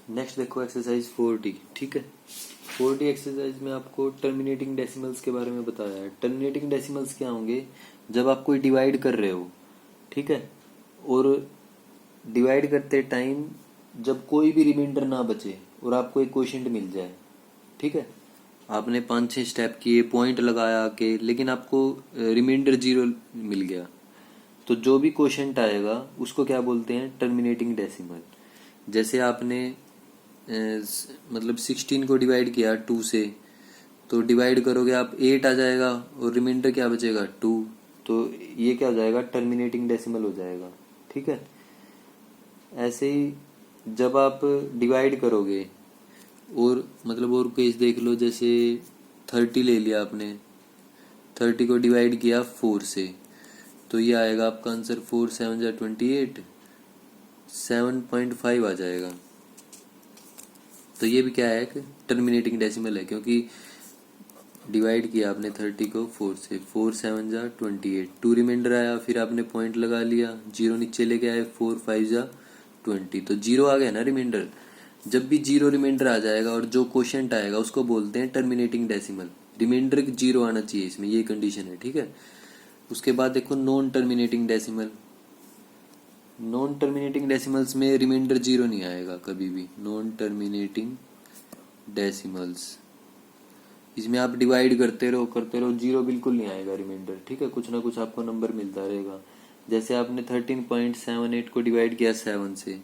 Next देखो exercise 4D। ठीक है, 4D एक्सरसाइज में आपको टर्मिनेटिंग डेसिमल्स के बारे में बताया है। टर्मिनेटिंग डेसिमल्स क्या होंगे, जब आप कोई डिवाइड कर रहे हो, ठीक है, और डिवाइड करते टाइम जब कोई भी रिमाइंडर ना बचे और आपको एक क्वोशिएंट मिल जाए, ठीक है, आपने 5-6 स्टेप किए, पॉइंट लगाया के, लेकिन आपको रिमाइंडर 0 मिल गया, तो जो भी क्वोशिएंट आएगा उसको क्या बोलते हैं, टर्मिनेटिंग डेसिमल। जैसे आपने मतलब 16 को डिवाइड किया 2 से, तो डिवाइड करोगे आप 8 आ जाएगा और रिमाइंडर क्या बचेगा 2, तो ये क्या हो जाएगा, टर्मिनेटिंग डेसिमल हो जाएगा। ठीक है, ऐसे ही जब आप डिवाइड करोगे और मतलब और केस देख लो, जैसे 30 ले लिया आपने, 30 को डिवाइड किया 4 से, तो ये आएगा आपका आंसर 4 7 जा 28, 7.5 आ जाएगा। तो ये भी क्या है, एक टर्मिनेटिंग डेसिमल है, क्योंकि डिवाइड किया आपने 30 को 4 से, 4 7 जा 28, 2 रिमाइंडर आया, फिर आपने पॉइंट लगा लिया, 0 नीचे लेके आए, 4 5 जा 20, तो 0 आ गया ना रिमाइंडर। जब भी 0 रिमाइंडर आ जाएगा और जो क्वोशिएंट आएगा उसको बोलते हैं टर्मिनेटिंग डेसिमल। रिमाइंडर 0 आना चाहिए इसमें, ये कंडीशन है। ठीक है, उसके बाद देखो non terminating decimal. Non terminating decimals में रिमाइंडर 0 नहीं आएगा कभी भी। नॉन टर्मिनेटिंग डेसिमल्स, इसमें आप डिवाइड करते रहो 0 बिल्कुल नहीं आएगा रिमाइंडर। ठीक है, कुछ ना कुछ आपको नंबर मिलता रहेगा। जैसे आपने 13.78 को डिवाइड किया 7 से,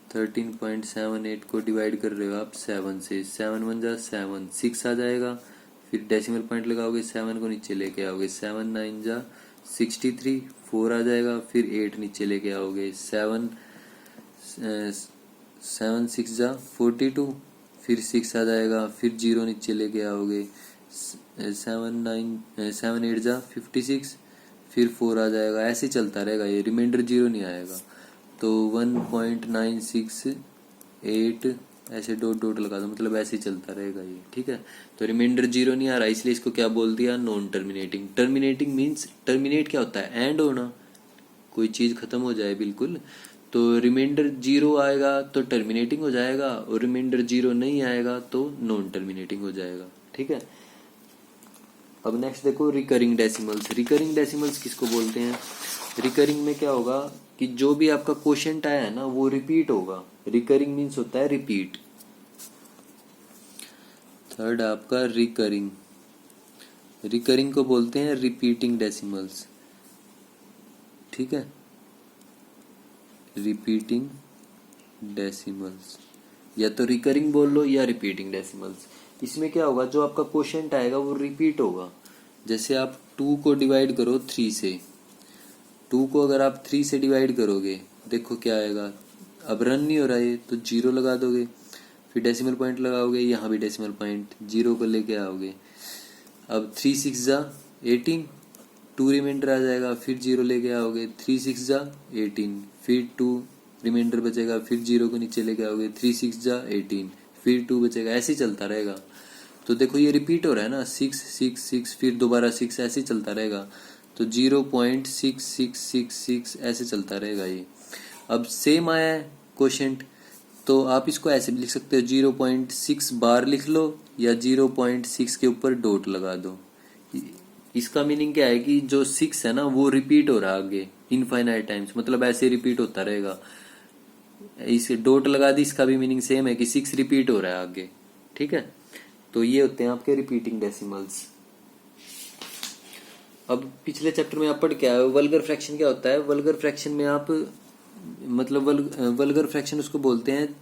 13.78 को डिवाइड कर रहे हो आप 7 से, 7 1 जा 7, 6 आ जाएगा, फिर डेसिमल पॉइंट लगाओगे, 7 को नीचे लेके आओगे, 7 9 जा 63, 4 आ जाएगा, फिर 8 नीचे लेके आओगे, 7 6 जा 42, फिर 6 आ जाएगा, फिर 0 नीचे लेके आओगे, 7 8 जा 56, फिर 4 आ जाएगा। ऐसे चलता रहेगा, ये रिमाइंडर 0 नहीं आएगा। तो 1.968 ऐसे डॉट डॉट लगा दो, मतलब ऐसे ही चलता रहेगा ये। ठीक है, तो रिमाइंडर 0 नहीं आ रहा, इसलिए इसको क्या बोल दिया, non terminating. Terminating means, terminate क्या होता है, एंड होना, कोई चीज खत्म हो जाए बिल्कुल। तो रिमाइंडर 0 आएगा तो टर्मिनेटिंग हो जाएगा, और रिमाइंडर 0 नहीं आएगा तो नॉन टर्मिनेटिंग हो जाएगा। ठीक है, अब नेक्स्ट देखो रिकरिंग डेसिमल्स। रिकरिंग डेसिमल्स किसको बोलते हैं, रिकरिंग में क्या होगा कि जो भी आपका क्वोशिएंट आया है ना वो रिपीट होगा। रिकरिंग मीन्स होता है रिपीट। थर्ड आपका रिकरिंग, रिकरिंग को बोलते हैं रिपीटिंग डेसिमल्स। ठीक है, रिपीटिंग डेसिमल्स, या तो रिकरिंग बोल लो या रिपीटिंग डेसिमल्स। इसमें क्या होगा, जो आपका क्वोशिएंट आएगा वो रिपीट होगा। जैसे आप 2 को डिवाइड करो 3 से, 2 को अगर आप 3 से डिवाइड करोगे, देखो क्या आएगा, अब रन नहीं हो रहा है तो 0 लगा दोगे, फिर डेसिमल पॉइंट लगाओगे, यहाँ भी डेसिमल पॉइंट 0 को लेके आओगे। अब 3 6 जा 18, 2 रिमाइंडर आ जाएगा, फिर 0 लेके आओगे, 3 6 जा 18, फिर 2 रिमाइंडर बचेगा, फिर 0 को नीचे लेके आओगे, 3 6 जा 18, फिर 2 बचेगा। ऐसे ही चलता रहेगा। तो देखो ये रिपीट हो रहा है ना, 6 6 6, फिर दोबारा 6, ऐसे ही चलता रहेगा। तो 0.6666 ऐसे चलता रहेगा ये। अब सेम आया है क्वोशिएंट, तो आप इसको ऐसे भी लिख सकते हो, 0.6 बार लिख लो या 0.6 के ऊपर डॉट लगा दो। इसका मीनिंग क्या है कि जो 6 है ना वो रिपीट हो रहा है आगे इनफाइनाइट टाइम्स, मतलब ऐसे रिपीट होता रहेगा। इसे डॉट लगा दी, इसका भी मीनिंग सेम है कि 6 रिपीट हो रहा है आगे। ठीक है, तो ये होते हैं आपके रिपीटिंग डेसिमल्स। अब पिछले चैप्टर में आप पढ़ क्या है, वल्गर फ्रैक्शन क्या होता है। वल्गर फ्रैक्शन में आप मतलब वल्गर फ्रैक्शन उसको बोलते हैं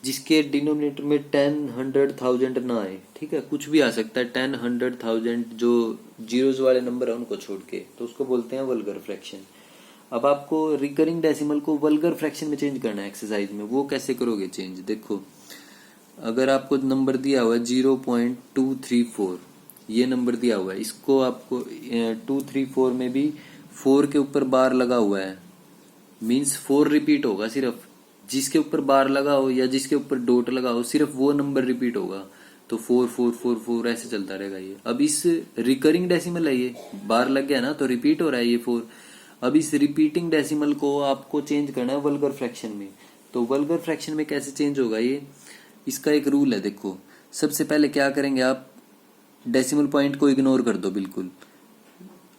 जिसके डिनोमिनेटर में 10 100 1000 ना आए। ठीक है, कुछ भी आ सकता है, 10 100 1000 जो जीरोज वाले नंबर है उनको छोड़ के, तो उसको बोलते हैं वल्गर फ्रैक्शन। अब आपको रिकरिंग डेसिमल को वल्गर फ्रैक्शन में चेंज करना है एक्सरसाइज में। वो कैसे करोगे चेंज, देखो अगर आपको नंबर दिया हुआ है 0.234, ये नंबर दिया हुआ है, इसको आपको 234 में भी 4 के ऊपर बार लगा हुआ है, मीन्स 4 रिपीट होगा सिर्फ। जिसके ऊपर बार लगा हो या जिसके ऊपर डॉट लगा हो, सिर्फ वो नंबर रिपीट होगा। तो 4 4 4 4 ऐसे चलता रहेगा ये। अब इस रिकरिंग डेसिमल है, ये बार लग गया ना तो रिपीट हो रहा है ये 4। अब इस रिपीटिंग डेसिमल को आपको चेंज करना है वल्गर फ्रैक्शन में। तो वल्गर फ्रैक्शन में कैसे चेंज होगा ये, इसका एक रूल है। देखो सबसे पहले क्या करेंगे आप, डेसिमल पॉइंट को इग्नोर कर दो बिल्कुल,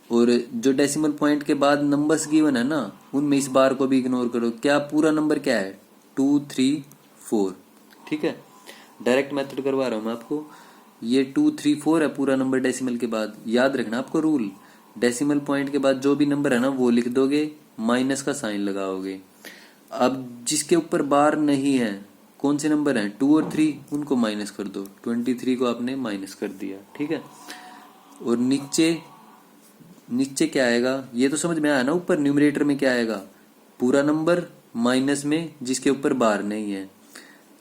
और जो डेसिमल पॉइंट के बाद नंबर्स गिवन है ना उनमें इस बार को भी इग्नोर करो। क्या पूरा नंबर क्या है, 2 3 4, ठीक है। डायरेक्ट मेथड करवा रहा हूं मैं आपको। ये 2 3 4 है पूरा नंबर डेसिमल के बाद। याद रखना आपको रूल, डेसिमल पॉइंट के बाद जो भी नंबर है ना वो लिख दोगे, माइनस का साइन लगाओगे। अब जिसके ऊपर बार नहीं है, कौन से नंबर हैं 2 और 3, उनको माइनस कर दो। 23 को आपने माइनस कर दिया, ठीक है। और नीचे नीचे क्या आएगा ये तो समझ में आया ना, ऊपर न्यूमरेटर में क्या आएगा, पूरा नंबर माइनस में जिसके ऊपर बार नहीं है।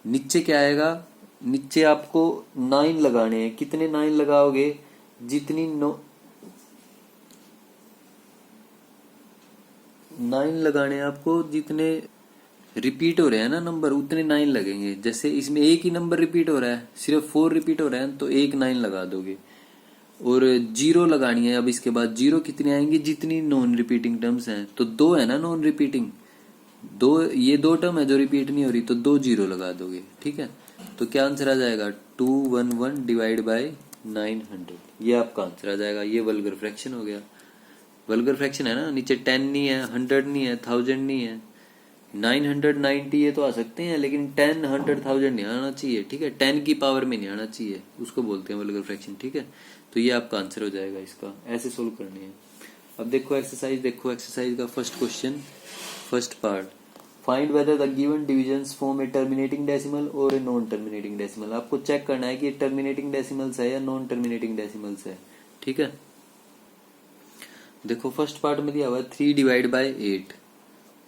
नीचे क्या आएगा, नीचे आपको 9 लगाने हैं। कितने 9 लगाओगे, जितनी 9 लगाने हैं आपको, जितने रिपीट हो रहे हैं ना नंबर उतने 9 लगेंगे। जैसे इसमें एक ही नंबर रिपीट हो रहा है, सिर्फ 4 रिपीट हो रहे हैं तो एक 9 लगा दोगे। और 0 लगानी है अब इसके बाद, 0 कितनी आएंगी, जितनी नॉन रिपीटिंग टर्म्स हैं। तो 2 है ना नॉन रिपीटिंग, ये 2 टर्म है जो रिपीट नहीं हो रही, तो 2 0 लगा दोगे, ठीक है। तो क्या आंसर आ जाएगा, 211 डिवाइड बाय 900, ये आपका आंसर आ जाएगा। ये वल्गर फ्रैक्शन हो गया। वल्गर फ्रैक्शन है ना, नीचे 10 नहीं है, 100 नहीं है, 1000 नहीं है, 990 ये तो आ सकते हैं, लेकिन 10 100 1000 नहीं आना चाहिए, ठीक है। 10 की पावर में नहीं आना चाहिए, उसको बोलते हैं वल्गर फ्रैक्शन, ठीक है। तो ये आपका आंसर हो जाएगा इसका, ऐसे सोल्व करनी है। अब देखो एक्सरसाइज, देखो एक्सरसाइज का first question, first part, find whether the given divisions form A terminating decimal और ए नॉन टर्मिनेटिंग डेसिमल। आपको चेक करना है कि ये टर्मिनेटिंग डेसिमल्स है या नॉन टर्मिनेटिंग डेसिमल्स है, ठीक है। देखो फर्स्ट पार्ट में दिया हुआ है 3 डिवाइड बाय 8,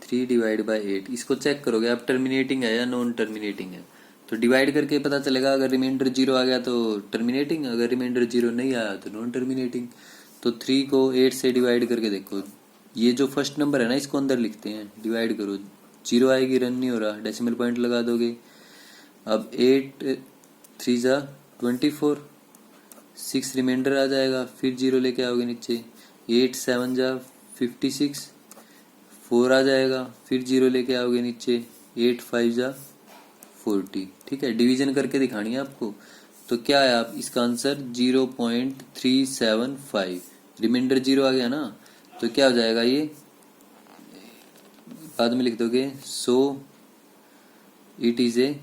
3 डिवाइड बाय 8। इसको चेक करोगे आप टर्मिनेटिंग है या नॉन टर्मिनेटिंग है। तो डिवाइड करके पता चलेगा, अगर रिमाइंडर 0 आ गया तो टर्मिनेटिंग, अगर रिमाइंडर 0 नहीं आया तो नॉन टर्मिनेटिंग। तो 3 को 8 से डिवाइड करके देखो, ये जो फर्स्ट नंबर है ना इसको अंदर लिखते हैं, डिवाइड करो, 0 आएगी, रन नहीं हो रहा, डेसिमल पॉइंट लगा दोगे। अब 8 3 जा 24, 6 रिमाइंडर आ जाएगा, फिर 0 लेके आओगे नीचे, 8 7 जा 56, 4 आ जाएगा, फिर 0 लेके आओगे नीचे, 8 5 जा 40, ठीक है। डिवीजन करके दिखानी है आपको। तो क्या है आप इसका आंसर 0.375, रिमाइंडर 0 आ गया ना, तो क्या हो जाएगा ये, बाद में लिख दोगे, so it is a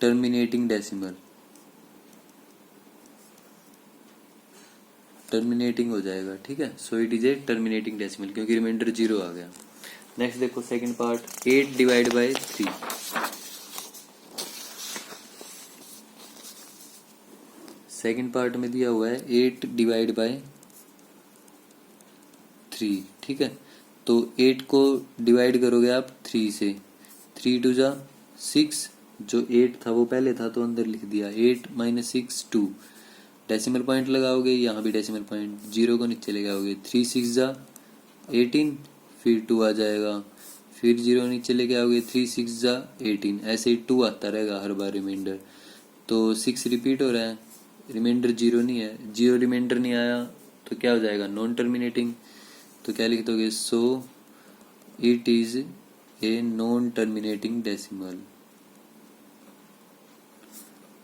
terminating decimal, terminating हो जाएगा, ठीक है। So it is a terminating decimal, क्योंकि रिमाइंडर 0 आ गया। नेक्स्ट देखो second part, 8 divide by 3। Second part में दिया हुआ है 8 डिवाइड बाय 3, ठीक है। तो 8 को डिवाइड करोगे आप 3 से, 3 2 जा 6, जो 8 था वो पहले था तो अंदर लिख दिया, 8 माइनस 6 2, डेसिमल पॉइंट लगाओगे, यहाँ भी डेसिमल पॉइंट, 0 को नीचे ले आओगे, 3 6 जा 18, फिर 2 आ जाएगा, फिर 0 नीचे लेके आओगे, 3 6 जा 18, ऐसे ही 2 आता रहेगा हर बार रिमाइंडर। तो 6 रिपीट हो रहा है, रिमाइंडर 0 नहीं है, 0 रिमाइंडर नहीं आया तो क्या हो जाएगा, नॉन टर्मिनेटिंग। तो क्या लिख दोगे, so it is a non terminating decimal,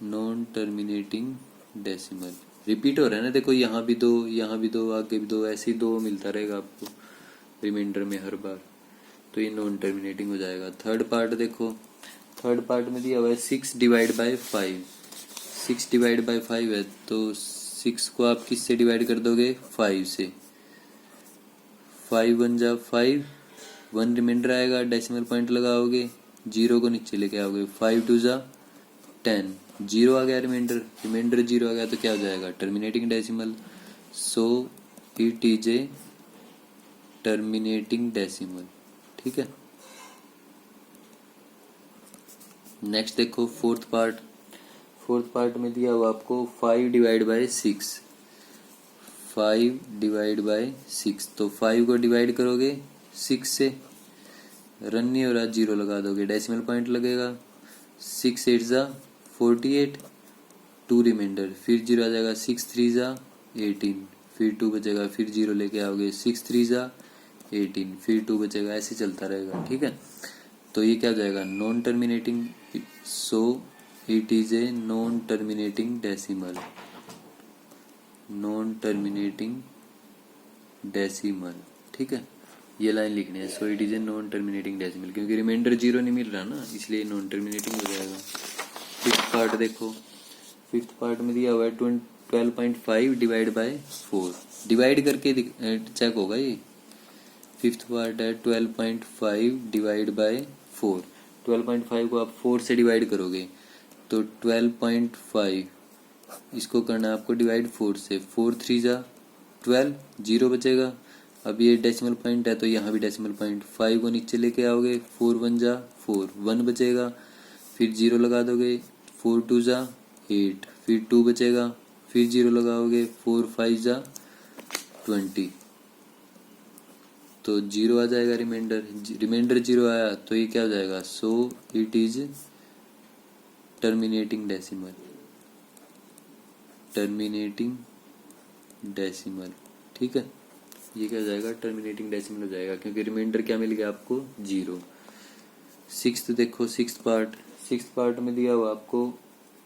non terminating decimal. Repeat हो रहा है ना, देखो यहाँ भी 2, यहाँ भी 2, आगे भी 2, ऐसे ही 2 मिलता रहेगा आपको रिमाइंडर में हर बार, तो ये नॉन टर्मिनेटिंग हो जाएगा। थर्ड पार्ट देखो, थर्ड पार्ट में दिया हुआ है 6 डिवाइड बाय 5, 6 डिवाइड बाय 5 है, तो 6 को आप किससे डिवाइड कर दोगे, 5 से, 5 1 जा 5, 1 रिमाइंडर आएगा, डेसिमल पॉइंट लगाओगे, 0 को नीचे लेके आओगे, 5 2 जा 10, 0 आ गया रिमाइंडर, रिमाइंडर 0 आ गया तो क्या हो जाएगा, terminating decimal. So it is a terminating decimal, ठीक है। नेक्स्ट देखो फोर्थ पार्ट, फोर्थ पार्ट में दिया हुआ आपको 5 डिवाइड बाय 6, 5 डिवाइड बाय 6, तो 5 को डिवाइड करोगे 6 से, रन नहीं हो रहा, 0 लगा दोगे, डेसिमल पॉइंट लगेगा, 6 8 जा 48, 2 रिमाइंडर, फिर 0 आ जाएगा, 6 3 जा 18, फिर 2 बचेगा, फिर 0 लेके आओगे, 6 3 जा 18, फिर 2 बचेगा, ऐसे चलता रहेगा, ठीक है। तो ये क्या हो जाएगा, non terminating, so it is a non terminating decimal, non terminating decimal. ठीक है, ये लाइन लिखनी है, so it is a non terminating decimal, क्योंकि रिमाइंडर 0 नहीं मिल रहा ना, इसलिए नॉन टर्मिनेटिंग हो जाएगा। फिफ्थ पार्ट देखो, फिफ्थ पार्ट में दिया हुआ है 12.5 डिवाइड बाय 4, डिवाइड करके चेक होगा ये। फिफ्थ पार्ट है 12.5 डिवाइड बाय 4, 12.5 को आप 4 से डिवाइड करोगे तो 12.5 इसको करना है आपको डिवाइड 4 से, 4 3 जा 12, 0 बचेगा। अब ये डेसिमल पॉइंट है तो यहाँ भी डेसिमल पॉइंट, 5 को नीचे लेके आओगे, 4 1 जा 4, 1 बचेगा, फिर 0 लगा दोगे, 4 2 जा 8, फिर 2 बचेगा, फिर 0 लगाओगे, 4 5 जा 20, तो 0 आ जाएगा रिमाइंडर, रिमाइंडर 0 आया तो ये क्या हो जाएगा, so it is terminating decimal, terminating decimal. ठीक है, ये क्या हो जाएगा, टर्मिनेटिंग डेसिमल हो जाएगा, क्योंकि रिमाइंडर क्या मिल गया आपको, 0। सिक्स्थ देखो, सिक्स्थ पार्ट में दिया हुआ आपको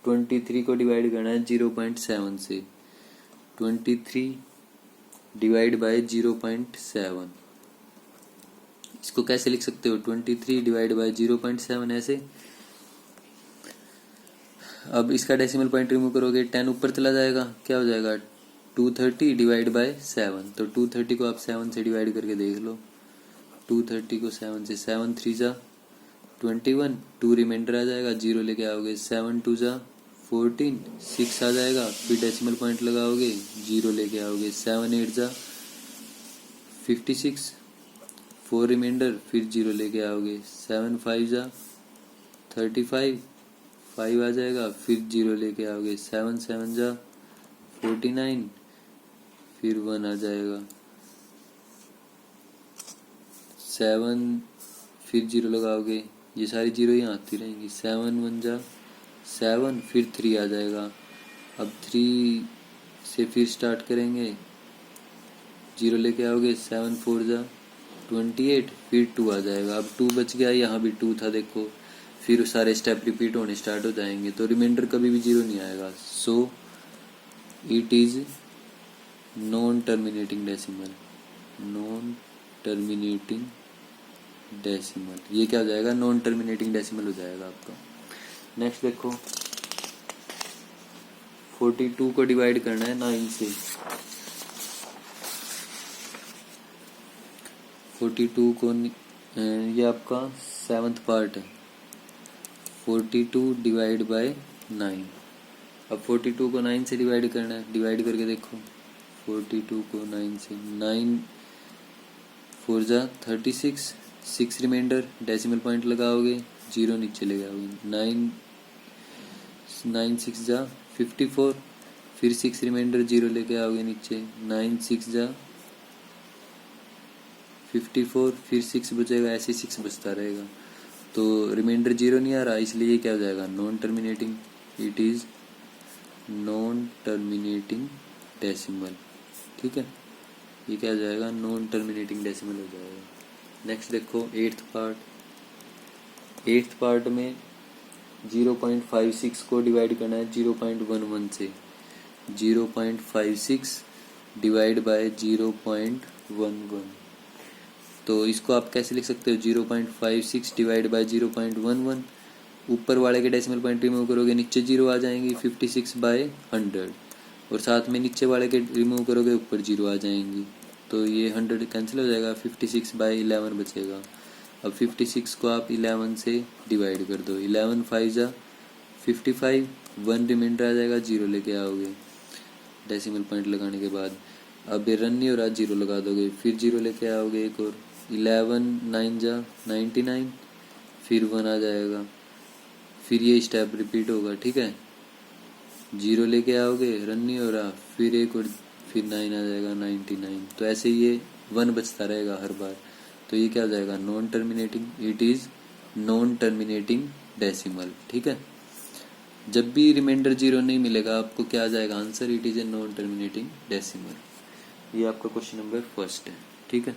23 को डिवाइड करना है 0.7 से, 23 डिवाइड बाय 0.7, इसको कैसे लिख सकते हो, 23 डिवाइड बाय 0.7 ऐसे। अब इसका डेसिमल पॉइंट रिमूव करोगे, 10 ऊपर चला जाएगा, क्या हो जाएगा, 230 डिवाइड बाय 7, तो 230 को आप 7 से डिवाइड करके देख लो, 230 को 7 से, 7 3 जा 21, 2 रिमाइंडर आ जाएगा, 0 लेके आओगे, 7 2 जा 14, 6 आ जाएगा, फिर डेसिमल पॉइंट लगाओगे, 0 लेके आओगे, 7 8 जा 56, 4 रिमाइंडर, फिर 0 लेके आओगे, 7 5 जा 35, 5 आ जाएगा, फिर 0 लेके आओगे, 7 7 जा 49, फिर 1 आ जाएगा, 7 फिर 0 लगाओगे, ये सारी 0 ही आती रहेंगी, 7 1 जा 7, फिर 3 आ जाएगा। अब 3 से फिर स्टार्ट करेंगे, 0 लेके आओगे, 7 4 जा 28, फिर 2 आ जाएगा। अब 2 बच गया, यहाँ भी 2 था देखो, फिर सारे स्टेप रिपीट होने स्टार्ट हो जाएंगे, तो रिमाइंडर कभी भी 0 नहीं आएगा, so it is non terminating decimal, non terminating decimal, ये क्या हो जाएगा, नॉन टर्मिनेटिंग डेसिमल हो जाएगा आपका। नेक्स्ट देखो, 42 को डिवाइड करना है 9 से, 42 को ये आपका 7th पार्ट है, 42 डिवाइड बाय 9। अब 42 को 9 से डिवाइड करना है, डिवाइड करके देखो, 42 को 9 से, 9 4 जा 36, 6 रिमाइंडर, डेसिमल पॉइंट लगाओगे, 0 नीचे ले जाओगे, 9 6 जा 54, फिर 6 रिमाइंडर, 0 लेके आओगे नीचे, 9 6 जा 54, फिर 6 बचेगा, ऐसे 6 बचता रहेगा, तो रिमाइंडर 0 नहीं आ रहा, इसलिए ये क्या हो जाएगा, non terminating, it is non terminating decimal. ठीक है, ये क्या हो जाएगा, नॉन टर्मिनेटिंग डेसिमल हो जाएगा। नेक्स्ट देखो, 8th पार्ट में 0.56 को डिवाइड करना है 0.11 से, 0.56 डिवाइड बाय 0.11, तो इसको आप कैसे लिख सकते हो, 0.56 डिवाइड बाय 0.11, ऊपर वाले के डेसिमल पॉइंट रिमूव करोगे, नीचे 0 आ जाएंगी, 56 बाय 100, और साथ में नीचे वाले के रिमूव करोगे, ऊपर 0 आ जाएंगी, तो ये 100 कैंसिल हो जाएगा, 56 बाय 11 बचेगा। अब 56 को आप 11 से डिवाइड कर दो, 11 5 जा 55, 1 रिमाइंडर आ जाएगा, 0 लेके आओगे डेसिमल पॉइंट लगाने के बाद। अब ये रन नहीं हो रहा, 0 लगा दोगे, फिर 0 लेके आओगे एक और, 11 9 जा 99, फिर 1 आ जाएगा, फिर ये स्टेप रिपीट होगा। ठीक है, 0 लेके आओगे, रन नहीं हो रहा, फिर एक और, फिर 9 आ जाएगा 99, तो ऐसे ये 1 बचता रहेगा हर बार, तो ये क्या हो जाएगा, non terminating, it is non terminating decimal. ठीक है, जब भी रिमाइंडर 0 नहीं मिलेगा आपको क्या आ जाएगा answer, it is a non terminating decimal. ये आपका क्वेश्चन नंबर 1 है। ठीक है।